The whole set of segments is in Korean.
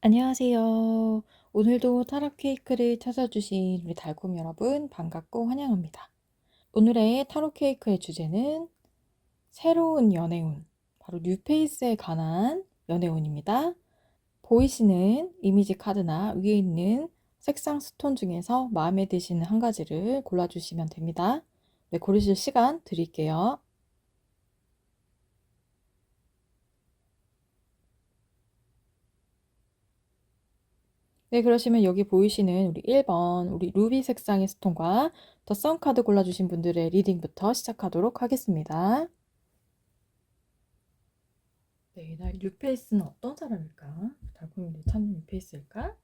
안녕하세요. 오늘도 타로 케이크를 찾아주신 우리 달콤 여러분 반갑고 환영합니다. 오늘의 타로 케이크의 주제는 새로운 연애운, 바로 뉴페이스에 관한 연애운입니다. 보이시는 이미지 카드나 위에 있는 색상 스톤 중에서 마음에 드시는 한 가지를 골라주시면 됩니다. 네, 고르실 시간 드릴게요. 네, 그러시면 여기 보이시는 우리 1번 우리 루비 색상의 스톤과 더 선 카드 골라주신 분들의 리딩부터 시작하도록 하겠습니다. 네, 나 뉴페이스는 어떤 사람일까? 달콤이를 찾는 뉴페이스일까?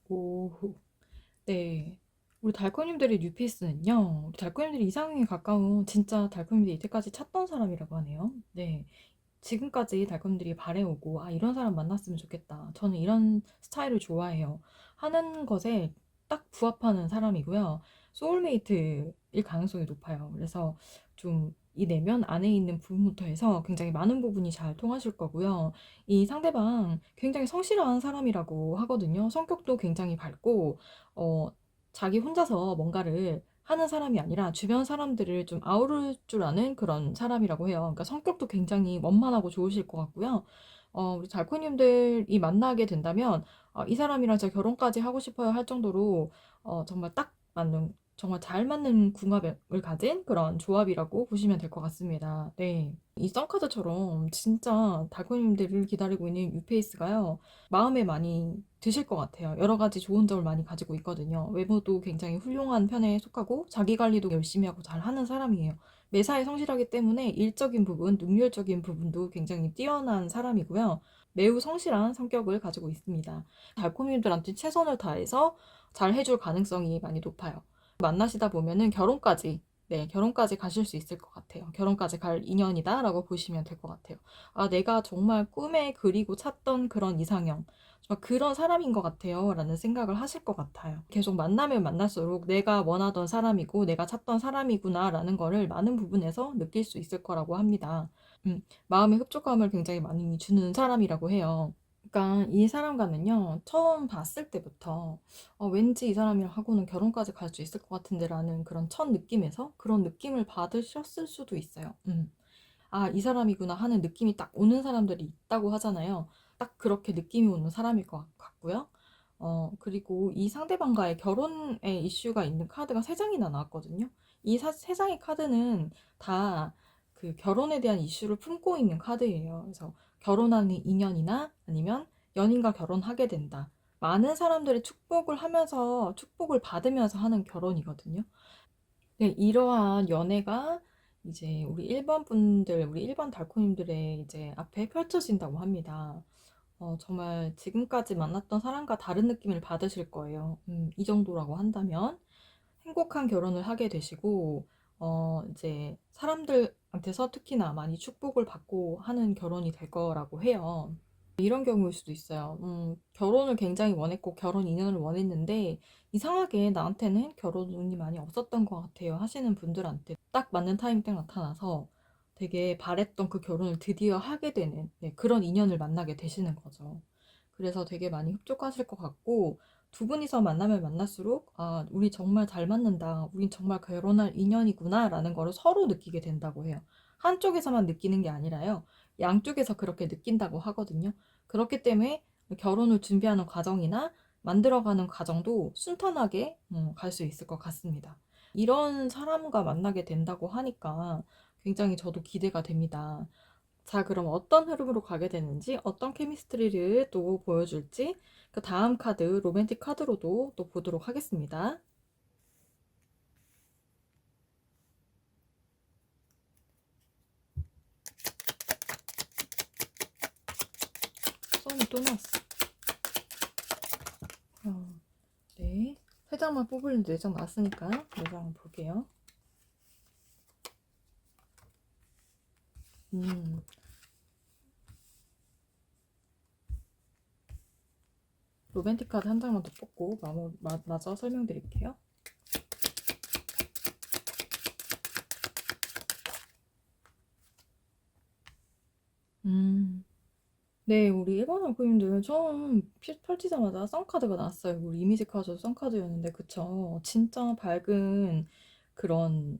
오, 네. 우리 달콤님들의 뉴페이스는요, 우리 달콤님들이 이상형에 가까운 진짜 달콤님들이 이때까지 찾던 사람이라고 하네요. 네. 지금까지 달콤들이 바래오고, 아, 이런 사람 만났으면 좋겠다. 저는 이런 스타일을 좋아해요. 하는 것에 딱 부합하는 사람이고요. 소울메이트일 가능성이 높아요. 그래서 좀 이 내면 안에 있는 부분부터 해서 굉장히 많은 부분이 잘 통하실 거고요. 이 상대방 굉장히 성실한 사람이라고 하거든요. 성격도 굉장히 밝고, 어, 자기 혼자서 뭔가를 하는 사람이 아니라 주변 사람들을 좀 아우를 줄 아는 그런 사람이라고 해요. 그러니까 성격도 굉장히 원만하고 좋으실 것 같고요. 우리 달코님들이 만나게 된다면 이 사람이랑 저 결혼까지 하고 싶어요 할 정도로 정말 딱 맞는 정말 잘 맞는 궁합을 가진 그런 조합이라고 보시면 될 것 같습니다. 네. 이 썬카드처럼 진짜 달코님들을 기다리고 있는 뉴페이스가요. 마음에 많이 드실 것 같아요. 여러 가지 좋은 점을 많이 가지고 있거든요. 외모도 굉장히 훌륭한 편에 속하고 자기 관리도 열심히 하고 잘 하는 사람이에요. 매사에 성실하기 때문에 일적인 부분, 능률적인 부분도 굉장히 뛰어난 사람이고요. 매우 성실한 성격을 가지고 있습니다. 달콤이들한테 최선을 다해서 잘 해줄 가능성이 많이 높아요. 만나시다 보면은 결혼까지, 네, 결혼까지 가실 수 있을 것 같아요. 결혼까지 갈 인연이다라고 보시면 될 것 같아요. 아, 내가 정말 꿈에 그리고 찾던 그런 이상형. 정말 그런 사람인 것 같아요. 라는 생각을 하실 것 같아요. 계속 만나면 만날수록 내가 원하던 사람이고 내가 찾던 사람이구나 라는 거를 많은 부분에서 느낄 수 있을 거라고 합니다. 마음의 흡족감을 굉장히 많이 주는 사람이라고 해요. 그러니까 이 사람과는요, 처음 봤을 때부터 왠지 이 사람이랑 하고는 결혼까지 갈 수 있을 것 같은데 라는 그런 첫 느낌에서 그런 느낌을 받으셨을 수도 있어요. 아, 이 사람이구나 하는 느낌이 딱 오는 사람들이 있다고 하잖아요. 딱 그렇게 느낌이 오는 사람일 것 같고요. 그리고 이 상대방과의 결혼의 이슈가 있는 카드가 세장이나 나왔거든요. 이 세장의 카드는 다 그 결혼에 대한 이슈를 품고 있는 카드예요. 그래서 결혼하는 인연이나 아니면 연인과 결혼하게 된다. 많은 사람들이 축복을 하면서, 축복을 받으면서 하는 결혼이거든요. 네, 이러한 연애가 이제 우리 1번 분들, 우리 1번 달코님들의 이제 앞에 펼쳐진다고 합니다. 정말 지금까지 만났던 사람과 다른 느낌을 받으실 거예요. 이 정도라고 한다면 행복한 결혼을 하게 되시고, 이제 사람들한테서 특히나 많이 축복을 받고 하는 결혼이 될 거라고 해요. 이런 경우일 수도 있어요. 결혼을 굉장히 원했고 결혼 인연을 원했는데 이상하게 나한테는 결혼 운이 많이 없었던 것 같아요 하시는 분들한테 딱 맞는 타임 때 나타나서 되게 바랬던 그 결혼을 드디어 하게 되는, 네, 그런 인연을 만나게 되시는 거죠. 그래서 되게 많이 흡족하실 것 같고 두 분이서 만나면 만날수록 아, 우리 정말 잘 맞는다. 우린 정말 결혼할 인연이구나 라는 거를 서로 느끼게 된다고 해요. 한쪽에서만 느끼는 게 아니라요. 양쪽에서 그렇게 느낀다고 하거든요. 그렇기 때문에 결혼을 준비하는 과정이나 만들어가는 과정도 순탄하게 갈 수 있을 것 같습니다. 이런 사람과 만나게 된다고 하니까 굉장히 저도 기대가 됩니다. 자, 그럼 어떤 흐름으로 가게 되는지, 어떤 케미스트리를 또 보여줄지, 그 다음 카드, 로맨틱 카드로도 또 보도록 하겠습니다. 썸이 또 나왔어. 네. 세 장만 뽑으려는데 4장 나왔으니까 4장을 볼게요. 음, 로맨틱 카드 한 장만 더 뽑고 마저 설명드릴게요. 음, 네, 우리 일반 학부님들 처음 펼치자마자 썬카드가 나왔어요. 우리 이미지 카드 썬카드였는데, 그쵸? 진짜 밝은 그런,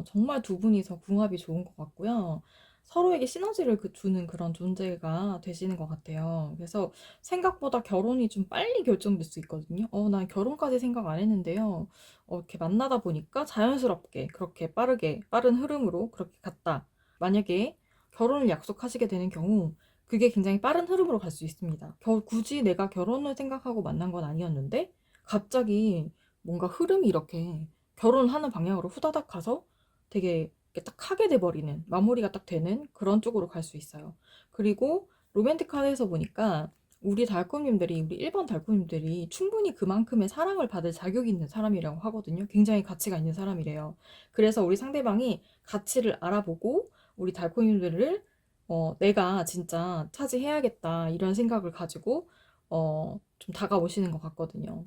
정말 두 분이서 궁합이 좋은 것 같고요. 서로에게 시너지를 주는 그런 존재가 되시는 것 같아요. 그래서 생각보다 결혼이 좀 빨리 결정될 수 있거든요. 난 결혼까지 생각 안 했는데요. 이렇게 만나다 보니까 자연스럽게 그렇게 빠른 흐름으로 그렇게 갔다. 만약에 결혼을 약속하시게 되는 경우, 그게 굉장히 빠른 흐름으로 갈 수 있습니다. 굳이 내가 결혼을 생각하고 만난 건 아니었는데 갑자기 뭔가 흐름이 이렇게 결혼하는 방향으로 후다닥 가서 되게 이렇게 딱 하게 돼버리는, 마무리가 딱 되는 그런 쪽으로 갈 수 있어요. 그리고 로맨틱하에서 보니까 우리 달콤님들이, 우리 1번 달콤님들이 충분히 그만큼의 사랑을 받을 자격이 있는 사람이라고 하거든요. 굉장히 가치가 있는 사람이래요. 그래서 우리 상대방이 가치를 알아보고 우리 달콤님들을 내가 진짜 차지해야겠다 이런 생각을 가지고 좀 다가오시는 것 같거든요.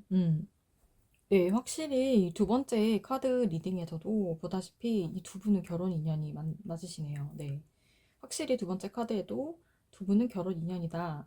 네, 확실히 두 번째 카드 리딩에서도 보다시피 이 두 분은 결혼 인연이 맞으시네요. 네. 확실히 두 번째 카드에도 두 분은 결혼 인연이다.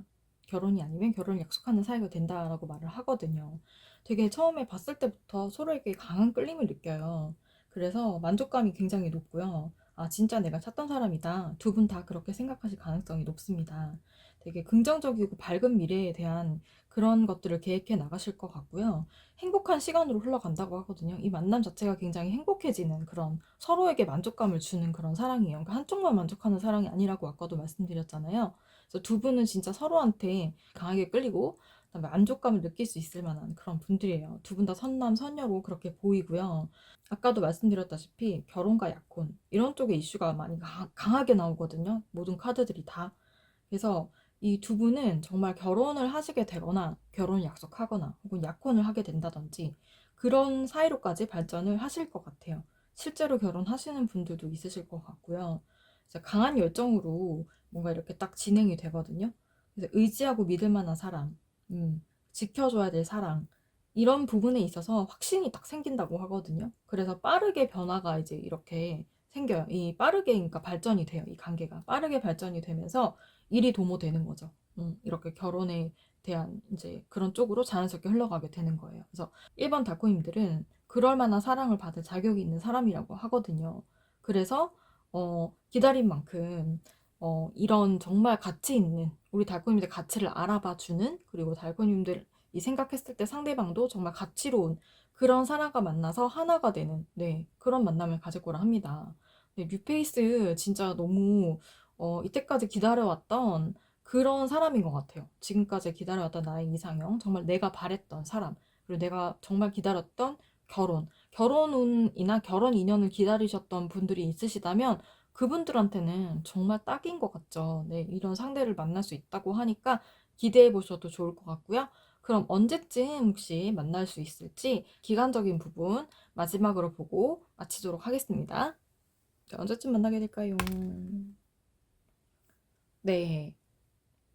결혼이 아니면 결혼을 약속하는 사이가 된다라고 말을 하거든요. 되게 처음에 봤을 때부터 서로에게 강한 끌림을 느껴요. 그래서 만족감이 굉장히 높고요. 아, 진짜 내가 찾던 사람이다. 두 분 다 그렇게 생각하실 가능성이 높습니다. 되게 긍정적이고 밝은 미래에 대한 그런 것들을 계획해 나가실 것 같고요. 행복한 시간으로 흘러간다고 하거든요. 이 만남 자체가 굉장히 행복해지는 그런 서로에게 만족감을 주는 그런 사랑이에요. 그러니까 한쪽만 만족하는 사랑이 아니라고 아까도 말씀드렸잖아요. 그래서 두 분은 진짜 서로한테 강하게 끌리고 그다음에 만족감을 느낄 수 있을 만한 그런 분들이에요. 두 분 다 선남, 선녀로 그렇게 보이고요. 아까도 말씀드렸다시피 결혼과 약혼 이런 쪽의 이슈가 많이 강하게 나오거든요. 모든 카드들이 다. 그래서 이 두 분은 정말 결혼을 하시게 되거나 결혼을 약속하거나 혹은 약혼을 하게 된다든지 그런 사이로까지 발전을 하실 것 같아요. 실제로 결혼하시는 분들도 있으실 것 같고요. 그래서 강한 열정으로 뭔가 이렇게 딱 진행이 되거든요. 그래서 의지하고 믿을 만한 사람, 지켜줘야 될 사랑, 이런 부분에 있어서 확신이 딱 생긴다고 하거든요. 그래서 빠르게 변화가 이제 이렇게 생겨요. 이 빠르게, 그러니까 발전이 돼요. 이 관계가 빠르게 발전이 되면서 일이 도모되는 거죠. 이렇게 결혼에 대한 이제 그런 쪽으로 자연스럽게 흘러가게 되는 거예요. 그래서 일반 달코님들은 그럴 만한 사랑을 받을 자격이 있는 사람이라고 하거든요. 그래서 기다린 만큼 이런 정말 가치 있는 우리 달코님들 가치를 알아봐 주는, 그리고 달코님들이 생각했을 때 상대방도 정말 가치로운 그런 사람과 만나서 하나가 되는, 네, 그런 만남을 가질 거라 합니다. 네, 뉴페이스 진짜 너무 이때까지 기다려왔던 그런 사람인 것 같아요. 지금까지 기다려왔던 나의 이상형, 정말 내가 바랬던 사람, 그리고 내가 정말 기다렸던 결혼 운이나 결혼 인연을 기다리셨던 분들이 있으시다면 그분들한테는 정말 딱인 것 같죠. 네, 이런 상대를 만날 수 있다고 하니까 기대해 보셔도 좋을 것 같고요. 그럼 언제쯤 혹시 만날 수 있을지 기간적인 부분 마지막으로 보고 마치도록 하겠습니다. 자, 언제쯤 만나게 될까요? 네.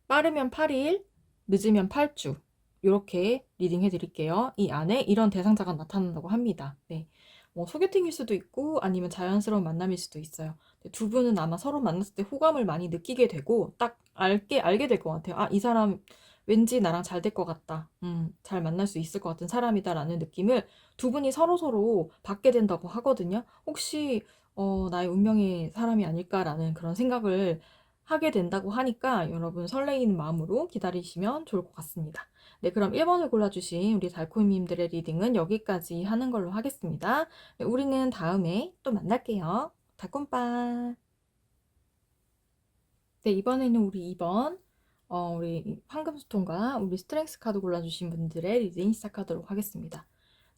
빠르면 8일, 늦으면 8주. 이렇게 리딩 해드릴게요. 이 안에 이런 대상자가 나타난다고 합니다. 네. 뭐 소개팅일 수도 있고 아니면 자연스러운 만남일 수도 있어요. 두 분은 아마 서로 만났을 때 호감을 많이 느끼게 되고 딱 알게 될 것 같아요. 아, 이 사람 왠지 나랑 잘 될 것 같다. 잘 만날 수 있을 것 같은 사람이다라는 느낌을 두 분이 서로서로 받게 된다고 하거든요. 혹시 나의 운명의 사람이 아닐까라는 그런 생각을 하게 된다고 하니까 여러분 설레이는 마음으로 기다리시면 좋을 것 같습니다. 네, 그럼 1번을 골라주신 우리 달콤님들의 리딩은 여기까지 하는 걸로 하겠습니다. 네, 우리는 다음에 또 만날게요. 달콤빠. 네, 이번에는 우리 2번, 우리 황금수통과 우리 스트렝스 카드 골라주신 분들의 리딩 시작하도록 하겠습니다.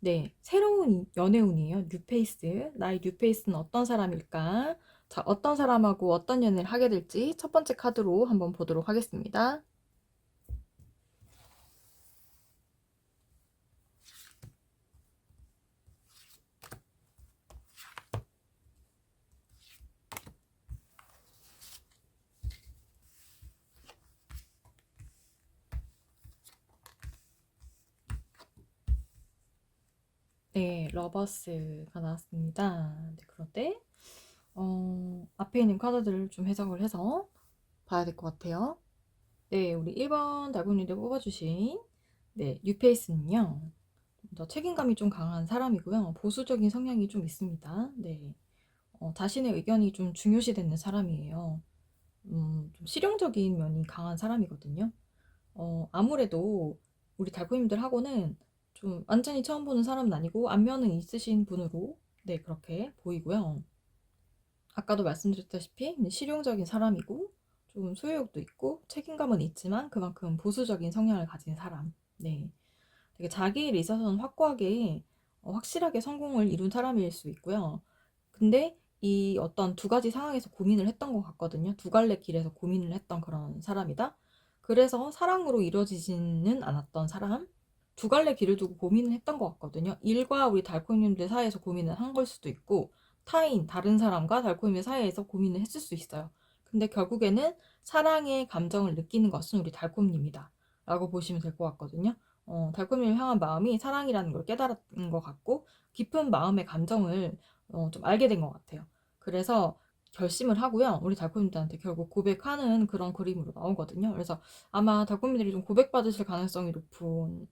네, 새로운 연애운이에요. 뉴페이스. 나의 뉴페이스는 어떤 사람일까? 자, 어떤 사람하고 어떤 연애를 하게 될지 첫 번째 카드로 한번 보도록 하겠습니다. 네, 러버스가 나왔습니다. 네, 그런데 앞에 있는 카드들을 좀 해석을 해서 봐야 될 것 같아요. 네, 우리 1번 달고님들 뽑아주신 네, 뉴페이스는요. 더 책임감이 좀 강한 사람이고요. 보수적인 성향이 좀 있습니다. 네, 자신의 의견이 좀 중요시되는 사람이에요. 좀 실용적인 면이 강한 사람이거든요. 아무래도 우리 달코님들하고는 좀 완전히 처음 보는 사람은 아니고 안면은 있으신 분으로 네, 그렇게 보이고요. 아까도 말씀드렸다시피 실용적인 사람이고 좀 소유욕도 있고 책임감은 있지만 그만큼 보수적인 성향을 가진 사람. 네. 되게 자기 일에 있어서는 확고하게 확실하게 성공을 이룬 사람일 수 있고요. 근데 이 어떤 두 가지 상황에서 고민을 했던 것 같거든요. 두 갈래 길에서 고민을 했던 그런 사람이다. 그래서 사랑으로 이루어지지는 않았던 사람. 두 갈래 길을 두고 고민을 했던 것 같거든요. 일과 우리 달코님들 사이에서 고민을 한 걸 수도 있고 타인, 다른 사람과 달코님들 사이에서 고민을 했을 수 있어요. 근데 결국에는 사랑의 감정을 느끼는 것은 우리 달콤님이다. 라고 보시면 될 것 같거든요. 달콤이를 향한 마음이 사랑이라는 걸 깨달은 것 같고 깊은 마음의 감정을 좀 알게 된 것 같아요. 그래서 결심을 하고요. 우리 달콤이들한테 결국 고백하는 그런 그림으로 나오거든요. 그래서 아마 달콤이들이 좀 고백받으실 가능성이 높은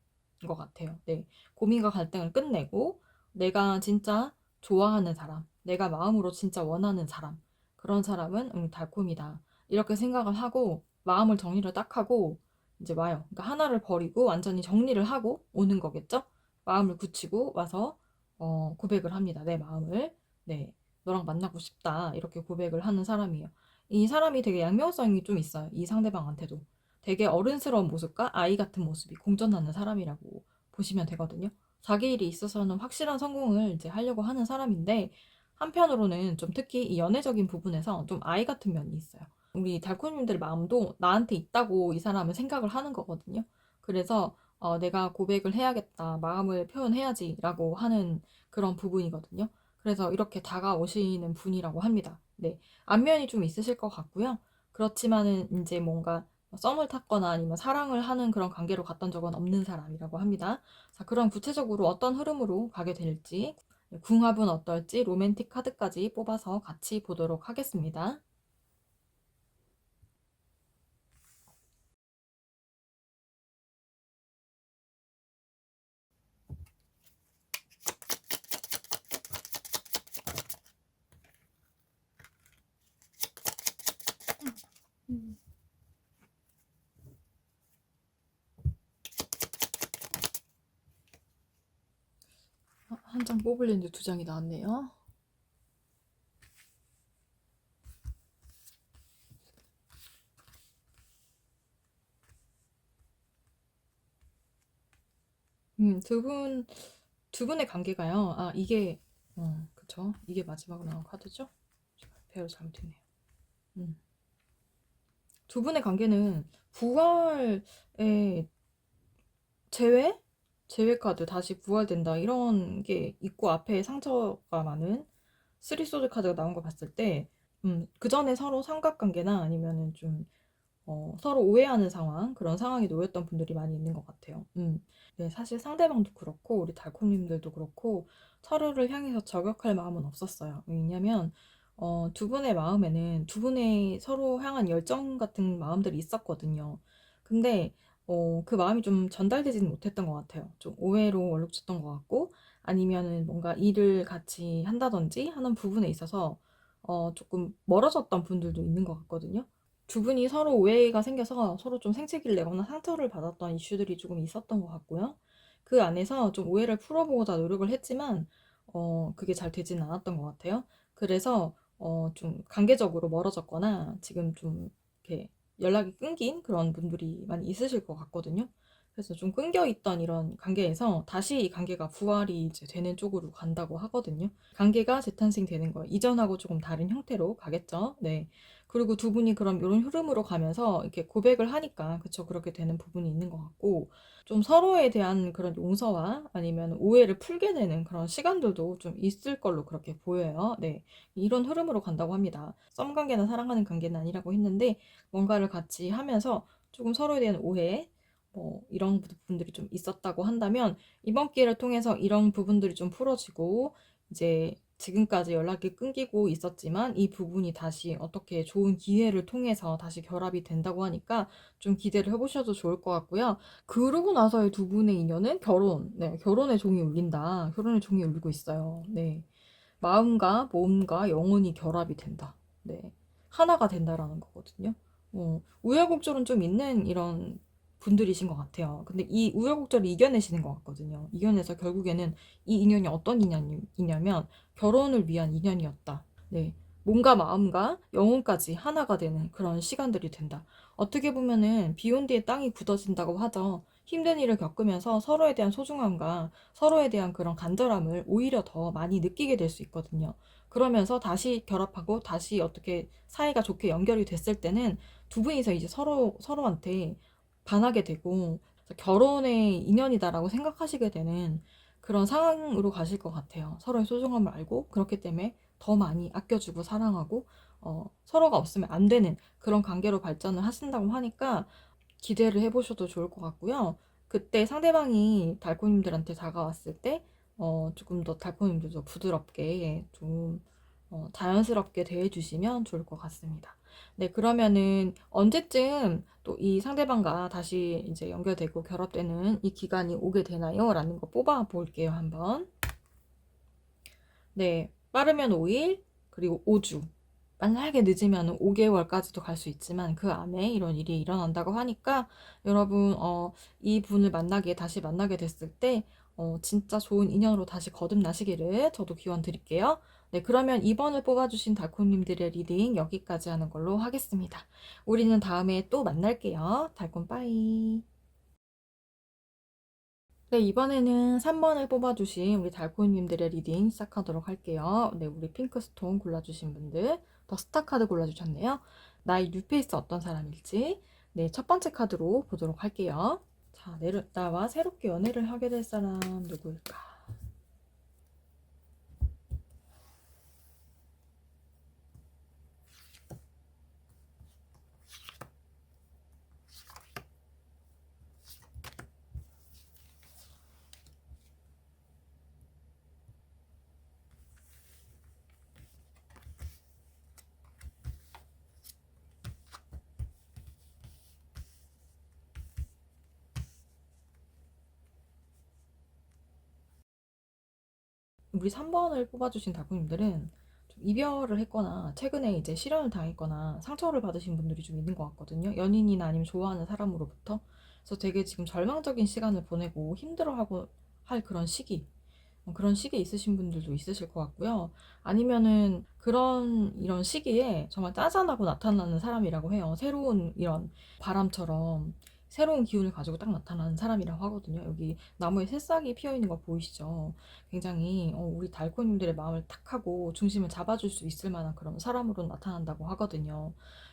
것 같아요. 네. 고민과 갈등을 끝내고 내가 진짜 좋아하는 사람, 내가 마음으로 진짜 원하는 사람, 그런 사람은 달콤이다. 이렇게 생각을 하고 마음을 정리를 딱 하고 이제 와요. 그러니까 하나를 버리고 완전히 정리를 하고 오는 거겠죠? 마음을 굳히고 와서 고백을 합니다. 내 마음을. 네. 너랑 만나고 싶다. 이렇게 고백을 하는 사람이에요. 이 사람이 되게 양면성이 좀 있어요. 이 상대방한테도. 되게 어른스러운 모습과 아이 같은 모습이 공존하는 사람이라고 보시면 되거든요. 자기 일이 있어서는 확실한 성공을 이제 하려고 하는 사람인데 한편으로는 좀 특히 이 연애적인 부분에서 좀 아이 같은 면이 있어요. 우리 달코님들 마음도 나한테 있다고 이 사람은 생각을 하는 거거든요. 그래서 내가 고백을 해야겠다, 마음을 표현해야지라고 하는 그런 부분이거든요. 그래서 이렇게 다가오시는 분이라고 합니다. 네, 안면이 좀 있으실 것 같고요. 그렇지만은 이제 뭔가 썸을 탔거나 아니면 사랑을 하는 그런 관계로 갔던 적은 없는 사람이라고 합니다. 자, 그럼 구체적으로 어떤 흐름으로 가게 될지, 궁합은 어떨지 로맨틱 카드까지 뽑아서 같이 보도록 하겠습니다. 한 장 뽑으려는데 두 장이 나왔네요. 두 분의 관계가요. 아, 이게, 그쵸. 이게 마지막으로 나온 카드죠? 배열 잘못했네요. 음. 두 분의 관계는 부활의 재회? 재회 카드 다시 부활된다. 이런 게 있고 앞에 상처가 많은 쓰리소드 카드가 나온 거 봤을 때, 그 전에 서로 삼각관계나 아니면은 좀 서로 오해하는 상황, 그런 상황에 놓였던 분들이 많이 있는 것 같아요. 네, 사실 상대방도 그렇고, 우리 달콤님들도 그렇고, 서로를 향해서 저격할 마음은 없었어요. 왜냐면, 두 분의 마음에는 두 분의 서로 향한 열정 같은 마음들이 있었거든요. 근데, 그 마음이 좀 전달되지는 못했던 것 같아요. 좀 오해로 얼룩졌던 것 같고, 아니면은 뭔가 일을 같이 한다든지 하는 부분에 있어서, 조금 멀어졌던 분들도 있는 것 같거든요. 두 분이 서로 오해가 생겨서 서로 좀 생채기를 내거나 상처를 받았던 이슈들이 조금 있었던 것 같고요. 그 안에서 좀 오해를 풀어보고자 노력을 했지만, 그게 잘 되지는 않았던 것 같아요. 그래서, 좀 관계적으로 멀어졌거나 지금 좀 이렇게 연락이 끊긴 그런 분들이 많이 있으실 것 같거든요. 그래서 좀 끊겨 있던 이런 관계에서 다시 이 관계가 부활이 이제 되는 쪽으로 간다고 하거든요. 관계가 재탄생되는 거예요. 이전하고 조금 다른 형태로 가겠죠. 네. 그리고 두 분이 그럼 이런 흐름으로 가면서 이렇게 고백을 하니까 그쵸 그렇게 되는 부분이 있는 것 같고 좀 서로에 대한 그런 용서와 아니면 오해를 풀게 되는 그런 시간들도 좀 있을 걸로 그렇게 보여요. 네, 이런 흐름으로 간다고 합니다. 썸 관계나 사랑하는 관계는 아니라고 했는데 뭔가를 같이 하면서 조금 서로에 대한 오해 뭐 이런 부분들이 좀 있었다고 한다면 이번 기회를 통해서 이런 부분들이 좀 풀어지고 이제 지금까지 연락이 끊기고 있었지만 이 부분이 다시 어떻게 좋은 기회를 통해서 다시 결합이 된다고 하니까 좀 기대를 해보셔도 좋을 것 같고요. 그러고 나서의 두 분의 인연은 결혼. 네, 결혼의 종이 울린다. 결혼의 종이 울리고 있어요. 네. 마음과 몸과 영혼이 결합이 된다. 네. 하나가 된다라는 거거든요. 우여곡절은 좀 있는 이런 분들이신 것 같아요. 근데 이 우여곡절을 이겨내시는 것 같거든요. 이겨내서 결국에는 이 인연이 어떤 인연이냐면 결혼을 위한 인연이었다. 네. 몸과 마음과 영혼까지 하나가 되는 그런 시간들이 된다. 어떻게 보면은 비 온 뒤에 땅이 굳어진다고 하죠. 힘든 일을 겪으면서 서로에 대한 소중함과 서로에 대한 그런 간절함을 오히려 더 많이 느끼게 될 수 있거든요. 그러면서 다시 결합하고 다시 어떻게 사이가 좋게 연결이 됐을 때는 두 분이서 이제 서로한테 반하게 되고 결혼의 인연이다라고 생각하시게 되는 그런 상황으로 가실 것 같아요. 서로의 소중함을 알고 그렇기 때문에 더 많이 아껴주고 사랑하고 서로가 없으면 안 되는 그런 관계로 발전을 하신다고 하니까 기대를 해보셔도 좋을 것 같고요. 그때 상대방이 달코님들한테 다가왔을 때, 조금 더 달코님들도 부드럽게 좀, 자연스럽게 대해주시면 좋을 것 같습니다. 네, 그러면은 언제쯤 또 이 상대방과 다시 이제 연결되고 결합되는 이 기간이 오게 되나요? 라는 거 뽑아 볼게요, 한번. 네, 빠르면 5일, 그리고 5주. 만약에 늦으면 5개월까지도 갈 수 있지만 그 안에 이런 일이 일어난다고 하니까 여러분, 이 분을 다시 만나게 됐을 때, 진짜 좋은 인연으로 다시 거듭나시기를 저도 기원 드릴게요. 네, 그러면 2번을 뽑아주신 달콤님들의 리딩 여기까지 하는 걸로 하겠습니다. 우리는 다음에 또 만날게요. 달콤 빠이. 네, 이번에는 3번을 뽑아주신 우리 달코님들의 리딩 시작하도록 할게요. 네, 우리 핑크스톤 골라주신 분들, 더 스타 카드 골라주셨네요. 나의 뉴페이스 어떤 사람일지, 네, 첫 번째 카드로 보도록 할게요. 자, 나와 새롭게 연애를 하게 될 사람 누구일까? 우리 3번을 뽑아주신 달코님들은 좀 이별을 했거나 최근에 이제 실연을 당했거나 상처를 받으신 분들이 좀 있는 것 같거든요. 연인이나 아니면 좋아하는 사람으로부터. 그래서 되게 지금 절망적인 시간을 보내고 힘들어하고 할 그런 시기에 있으신 분들도 있으실 것 같고요. 아니면은 이런 시기에 정말 짜잔하고 나타나는 사람이라고 해요. 새로운 이런 바람처럼 새로운 기운을 가지고 딱 나타나는 사람이라고 하거든요. 여기 나무에 새싹이 피어 있는 거 보이시죠? 굉장히 우리 달코님들의 마음을 탁 하고 중심을 잡아줄 수 있을 만한 그런 사람으로 나타난다고 하거든요.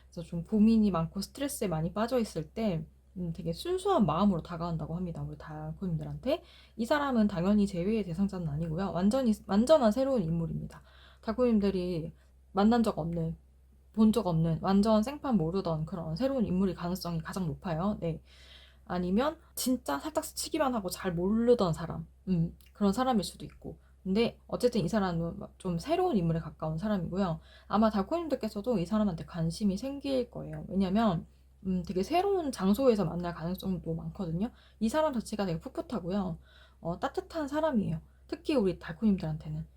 그래서 좀 고민이 많고 스트레스에 많이 빠져 있을 때 되게 순수한 마음으로 다가온다고 합니다. 우리 달코님들한테. 이 사람은 당연히 제외의 대상자는 아니고요. 완전한 새로운 인물입니다. 달코님들이 만난 적 없는, 본 적 없는, 완전 생판 모르던 그런 새로운 인물일 가능성이 가장 높아요. 네. 아니면 진짜 살짝 스치기만 하고 잘 모르던 사람, 그런 사람일 수도 있고. 근데 어쨌든 이 사람은 좀 새로운 인물에 가까운 사람이고요. 아마 달코님들께서도 이 사람한테 관심이 생길 거예요. 왜냐면 되게 새로운 장소에서 만날 가능성도 많거든요. 이 사람 자체가 되게 풋풋하고요. 따뜻한 사람이에요. 특히 우리 달코님들한테는.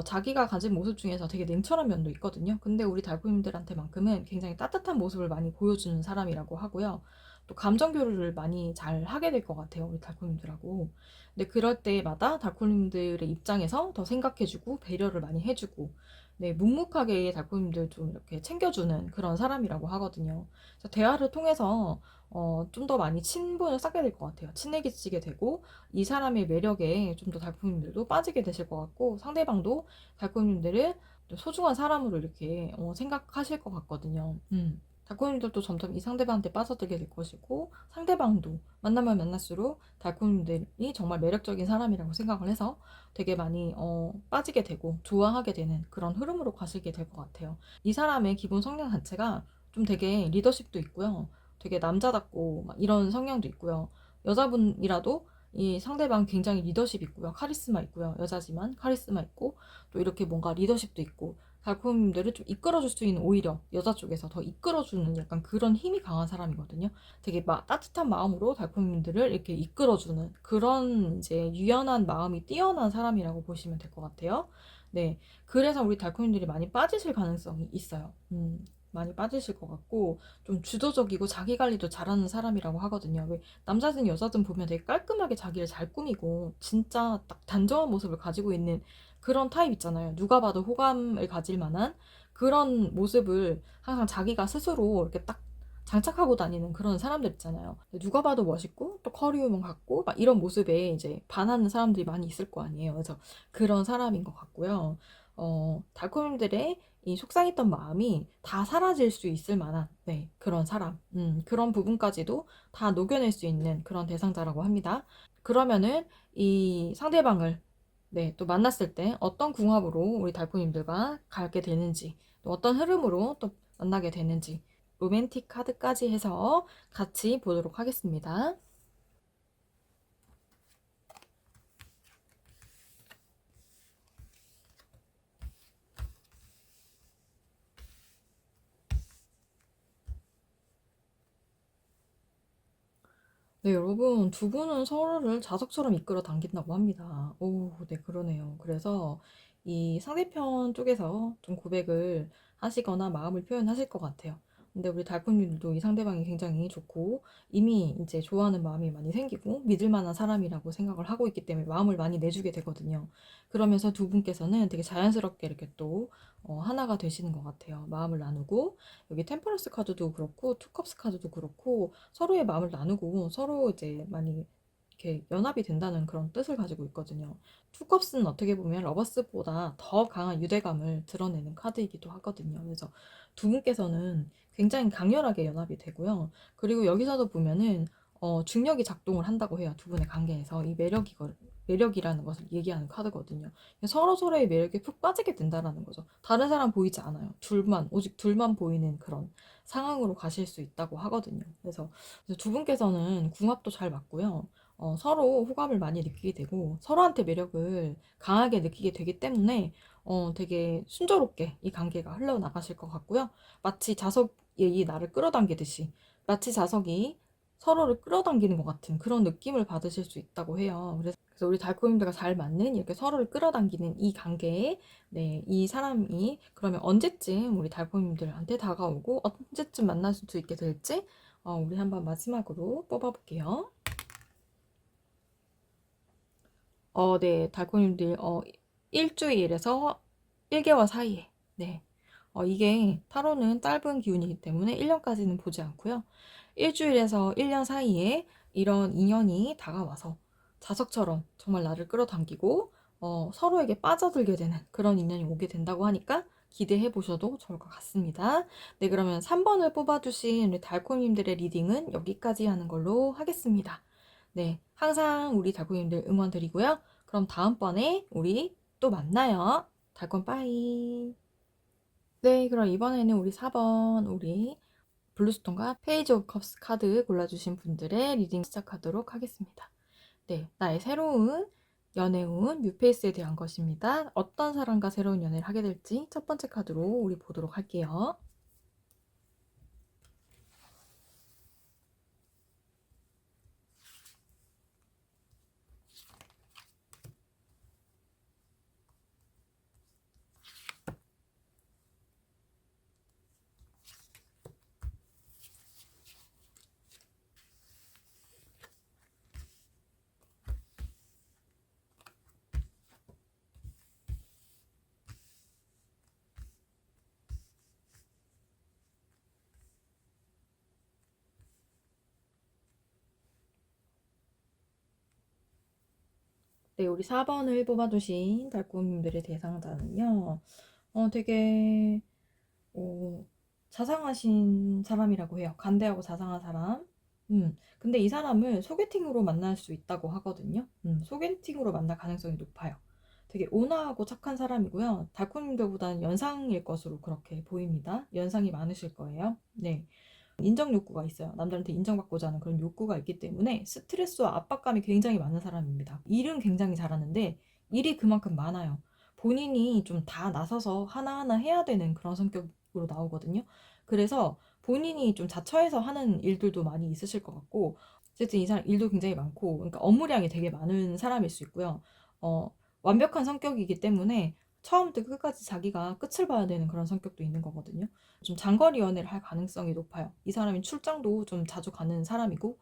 자기가 가진 모습 중에서 되게 냉철한 면도 있거든요. 근데 우리 달코님들한테만큼은 굉장히 따뜻한 모습을 많이 보여주는 사람이라고 하고요. 또 감정 교류를 많이 잘 하게 될 것 같아요. 우리 달코님들하고. 근데 그럴 때마다 달코님들의 입장에서 더 생각해주고 배려를 많이 해주고 네, 묵묵하게 달코님들 좀 이렇게 챙겨주는 그런 사람이라고 하거든요. 그래서 대화를 통해서 좀 더 많이 친분을 쌓게 될 것 같아요. 친해지게 되고 이 사람의 매력에 좀 더 달코님들도 빠지게 되실 것 같고 상대방도 달코님들을 소중한 사람으로 이렇게 생각하실 것 같거든요. 달코님들도 점점 이 상대방한테 빠져들게 될 것이고 상대방도 만나면 만날수록 달코님들이 정말 매력적인 사람이라고 생각을 해서 되게 많이 빠지게 되고 좋아하게 되는 그런 흐름으로 가시게 될 것 같아요. 이 사람의 기본 성향 자체가 좀 되게 리더십도 있고요. 되게 남자답고 막 이런 성향도 있고요. 여자분이라도 이 상대방 굉장히 리더십 있고요. 카리스마 있고요. 여자지만 카리스마 있고 또 이렇게 뭔가 리더십도 있고 달콤님들을 좀 이끌어줄 수 있는, 오히려 여자 쪽에서 더 이끌어주는 약간 그런 힘이 강한 사람이거든요. 되게 따뜻한 마음으로 달콤님들을 이렇게 이끌어주는 그런 이제 유연한 마음이 뛰어난 사람이라고 보시면 될 것 같아요. 네. 그래서 우리 달콤님들이 많이 빠지실 가능성이 있어요. 많이 빠지실 것 같고, 좀 주도적이고 자기 관리도 잘하는 사람이라고 하거든요. 왜 남자든 여자든 보면 되게 깔끔하게 자기를 잘 꾸미고 진짜 딱 단정한 모습을 가지고 있는 그런 타입 있잖아요. 누가 봐도 호감을 가질 만한 그런 모습을 항상 자기가 스스로 이렇게 딱 장착하고 다니는 그런 사람들 있잖아요. 누가 봐도 멋있고 또 커리어만 갖고 막 이런 모습에 이제 반하는 사람들이 많이 있을 거 아니에요. 그래서 그런 사람인 것 같고요. 달콤님들의 이 속상했던 마음이 다 사라질 수 있을 만한, 네, 그런 사람, 그런 부분까지도 다 녹여낼 수 있는 그런 대상자라고 합니다. 그러면은 이 상대방을, 네, 또 만났을 때 어떤 궁합으로 우리 달콤님들과 가게 되는지, 또 어떤 흐름으로 또 만나게 되는지, 로맨틱 카드까지 해서 같이 보도록 하겠습니다. 네, 여러분, 두 분은 서로를 자석처럼 이끌어 당긴다고 합니다. 오, 네, 그러네요. 그래서 이 상대편 쪽에서 좀 고백을 하시거나 마음을 표현하실 것 같아요. 근데 우리 달콤님도 이 상대방이 굉장히 좋고 이미 이제 좋아하는 마음이 많이 생기고 믿을 만한 사람이라고 생각을 하고 있기 때문에 마음을 많이 내주게 되거든요. 그러면서 두 분께서는 되게 자연스럽게 이렇게 또 하나가 되시는 것 같아요. 마음을 나누고, 여기 템퍼런스 카드도 그렇고 투컵스 카드도 그렇고 서로의 마음을 나누고 서로 이제 많이 이렇게 연합이 된다는 그런 뜻을 가지고 있거든요. 투컵스는 어떻게 보면 러버스보다 더 강한 유대감을 드러내는 카드이기도 하거든요. 그래서 두 분께서는 굉장히 강렬하게 연합이 되고요. 그리고 여기서도 보면은 중력이 작동을 한다고 해요. 두 분의 관계에서 이 매력이라는 것을 얘기하는 카드거든요. 서로 서로의 매력에 푹 빠지게 된다라는 거죠. 다른 사람 보이지 않아요. 오직 둘만 보이는 그런 상황으로 가실 수 있다고 하거든요. 그래서 두 분께서는 궁합도 잘 맞고요. 서로 호감을 많이 느끼게 되고 서로한테 매력을 강하게 느끼게 되기 때문에 되게 순조롭게 이 관계가 흘러나가실 것 같고요. 마치 자석이 나를 끌어당기듯이, 마치 자석이 서로를 끌어당기는 것 같은 그런 느낌을 받으실 수 있다고 해요. 그래서 우리 달콤님들과 잘 맞는 이렇게 서로를 끌어당기는 이 관계에, 네, 이 사람이 그러면 언제쯤 우리 달콤님들한테 다가오고 언제쯤 만날 수 있게 될지 우리 한번 마지막으로 뽑아볼게요. 네, 달콤님들 일주일에서 1개월 사이에, 네, 이게 타로는 짧은 기운이기 때문에 1년까지는 보지 않고요. 일주일에서 1년 사이에 이런 인연이 다가와서 자석처럼 정말 나를 끌어당기고 서로에게 빠져들게 되는 그런 인연이 오게 된다고 하니까 기대해 보셔도 좋을 것 같습니다. 네, 그러면 3번을 뽑아주신 우리 달콤님들의 리딩은 여기까지 하는 걸로 하겠습니다. 네, 항상 우리 달콤님들 응원 드리고요. 그럼 다음번에 우리 또 만나요. 달콤 빠이. 네, 그럼 이번에는 우리 4번, 우리 블루스톤과 페이지 오브 컵스 카드 골라주신 분들의 리딩 시작하도록 하겠습니다. 네, 나의 새로운 연애운 뉴페이스에 대한 것입니다. 어떤 사람과 새로운 연애를 하게 될지 첫 번째 카드로 우리 보도록 할게요. 네, 우리 4번을 뽑아주신 달콤님들의 대상자는요, 되게, 어, 자상하신 사람이라고 해요. 간대하고 자상한 사람. 근데 이 사람을 소개팅으로 만날 수 있다고 하거든요. 소개팅으로 만날 가능성이 높아요. 되게 온화하고 착한 사람이고요. 달콤님들보다는 연상일 것으로 그렇게 보입니다. 연상이 많으실 거예요. 네. 인정 욕구가 있어요. 남들한테 인정받고자 하는 그런 욕구가 있기 때문에 스트레스와 압박감이 굉장히 많은 사람입니다. 일은 굉장히 잘하는데 일이 그만큼 많아요. 본인이 좀 다 나서서 하나하나 해야 되는 그런 성격으로 나오거든요. 그래서 본인이 좀 자처해서 하는 일들도 많이 있으실 것 같고, 어쨌든 이 사람 일도 굉장히 많고, 그러니까 업무량이 되게 많은 사람일 수 있고요. 어, 완벽한 성격이기 때문에 처음부터 끝까지 자기가 끝을 봐야 되는 그런 성격도 있는 거거든요. 좀 장거리 연애를 할 가능성이 높아요. 이 사람이 출장도 좀 자주 가는 사람이고,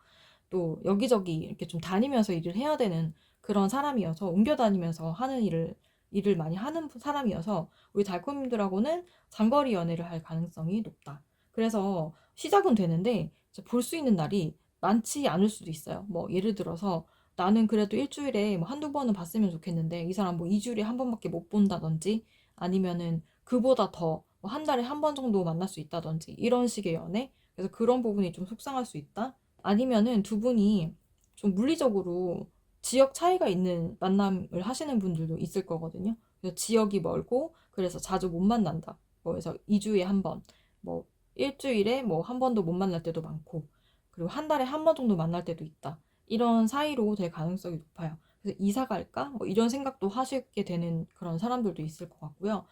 또 여기저기 이렇게 좀 다니면서 일을 해야 되는 그런 사람이어서, 옮겨 다니면서 하는 일을 많이 하는 사람이어서 우리 달콤님들하고는 장거리 연애를 할 가능성이 높다. 그래서 시작은 되는데 볼 수 있는 날이 많지 않을 수도 있어요. 뭐 예를 들어서 나는 그래도 일주일에 뭐 한두 번은 봤으면 좋겠는데 이 사람 뭐 2주일에 한 번밖에 못 본다든지, 아니면은 그보다 더 뭐 한 달에 한 번 정도 만날 수 있다든지, 이런 식의 연애. 그래서 그런 부분이 좀 속상할 수 있다. 아니면은 두 분이 좀 물리적으로 지역 차이가 있는 만남을 하시는 분들도 있을 거거든요. 그래서 지역이 멀고 그래서 자주 못 만난다. 뭐 그래서 2주에 한 번, 뭐 일주일에 뭐 한 번도 못 만날 때도 많고, 그리고 한 달에 한 번 정도 만날 때도 있다. 이런 사이로 될 가능성이 높아요. 그래서 이사 갈까? 뭐 이런 생각도 하시게 되는 그런 사람들도 있을 것 같고요.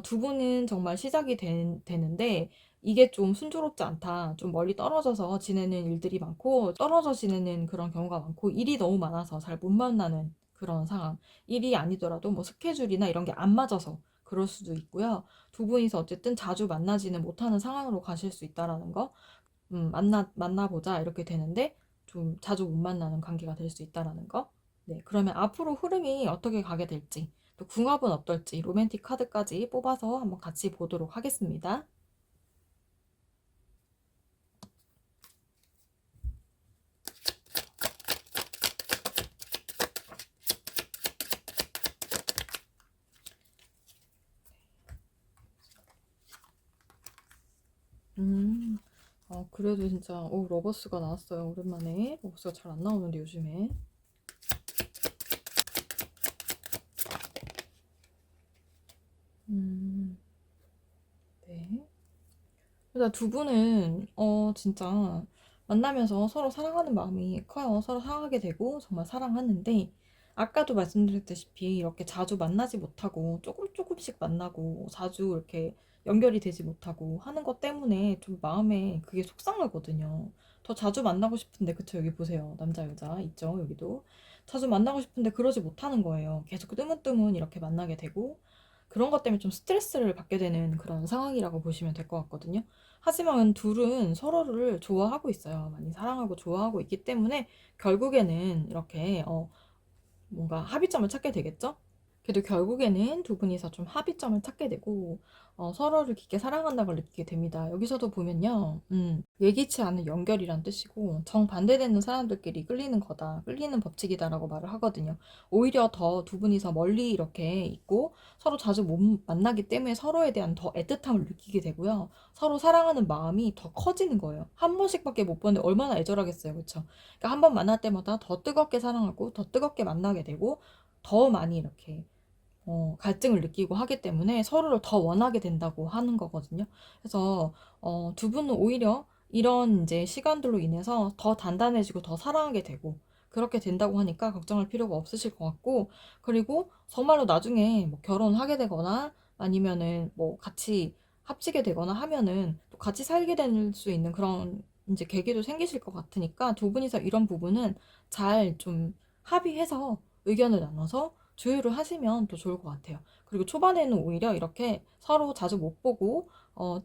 두 분은 정말 시작이 되는데 이게 좀 순조롭지 않다. 좀 멀리 떨어져서 지내는 일들이 많고, 떨어져 지내는 그런 경우가 많고, 일이 너무 많아서 잘 못 만나는 그런 상황. 일이 아니더라도 뭐 스케줄이나 이런 게 안 맞아서 그럴 수도 있고요. 두 분이서 어쨌든 자주 만나지는 못하는 상황으로 가실 수 있다라는 거. 만나보자 이렇게 되는데 좀 자주 못 만나는 관계가 될 수 있다라는 거. 네, 그러면 앞으로 흐름이 어떻게 가게 될지, 또 궁합은 어떨지 로맨틱 카드까지 뽑아서 한번 같이 보도록 하겠습니다. 음, 그래도 진짜, 러버스가 나왔어요. 오랜만에. 러버스가 잘 안 나오는데, 요즘에. 음, 네. 일단 두 분은, 진짜 만나면서 서로 사랑하는 마음이 커요. 서로 사랑하게 되고, 정말 사랑하는데, 아까도 말씀드렸다시피, 이렇게 자주 만나지 못하고, 조금씩 만나고, 자주 이렇게 연결이 되지 못하고 하는 것 때문에 좀 마음에 그게 속상하거든요. 더 자주 만나고 싶은데, 그쵸? 여기 보세요. 남자, 여자 있죠? 여기도. 자주 만나고 싶은데 그러지 못하는 거예요. 계속 뜨문뜨문 이렇게 만나게 되고, 그런 것 때문에 좀 스트레스를 받게 되는 그런 상황이라고 보시면 될 것 같거든요. 하지만 둘은 서로를 좋아하고 있어요. 많이 사랑하고 좋아하고 있기 때문에 결국에는 이렇게 뭔가 합의점을 찾게 되겠죠? 그래도 결국에는 두 분이서 좀 합의점을 찾게 되고 서로를 깊게 사랑한다는 걸 느끼게 됩니다. 여기서도 보면요. 예기치 않은 연결이란 뜻이고 정반대되는 사람들끼리 끌리는 거다. 끌리는 법칙이다라고 말을 하거든요. 오히려 더 두 분이서 멀리 이렇게 있고 서로 자주 못 만나기 때문에 서로에 대한 더 애틋함을 느끼게 되고요. 서로 사랑하는 마음이 더 커지는 거예요. 한 번씩밖에 못 보는데 얼마나 애절하겠어요. 그렇죠? 그러니까 한 번 만날 때마다 더 뜨겁게 사랑하고 더 뜨겁게 만나게 되고 더 많이 이렇게 갈증을 느끼고 하기 때문에 서로를 더 원하게 된다고 하는 거거든요. 그래서 두 분은 오히려 이런 이제 시간들로 인해서 더 단단해지고 더 사랑하게 되고 그렇게 된다고 하니까 걱정할 필요가 없으실 것 같고, 그리고 정말로 나중에 뭐 결혼하게 되거나 아니면은 뭐 같이 합치게 되거나 하면은 또 같이 살게 될 수 있는 그런 이제 계기도 생기실 것 같으니까 두 분이서 이런 부분은 잘 좀 합의해서 의견을 나눠서 조율을 하시면 더 좋을 것 같아요. 그리고 초반에는 오히려 이렇게 서로 자주 못 보고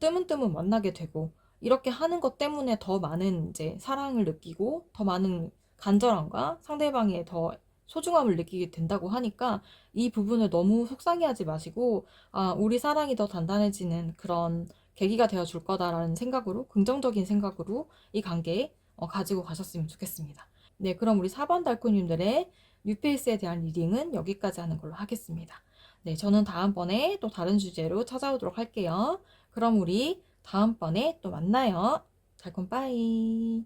뜨문뜨문 만나게 되고 이렇게 하는 것 때문에 더 많은 이제 사랑을 느끼고 더 많은 간절함과 상대방의 더 소중함을 느끼게 된다고 하니까 이 부분을 너무 속상해하지 마시고, 우리 사랑이 더 단단해지는 그런 계기가 되어 줄 거다라는 생각으로, 긍정적인 생각으로 이 관계 가지고 가셨으면 좋겠습니다. 네, 그럼 우리 4번 달코님들의 뉴페이스에 대한 리딩은 여기까지 하는 걸로 하겠습니다. 네, 저는 다음번에 또 다른 주제로 찾아오도록 할게요. 그럼 우리 다음번에 또 만나요. 달콤 빠이.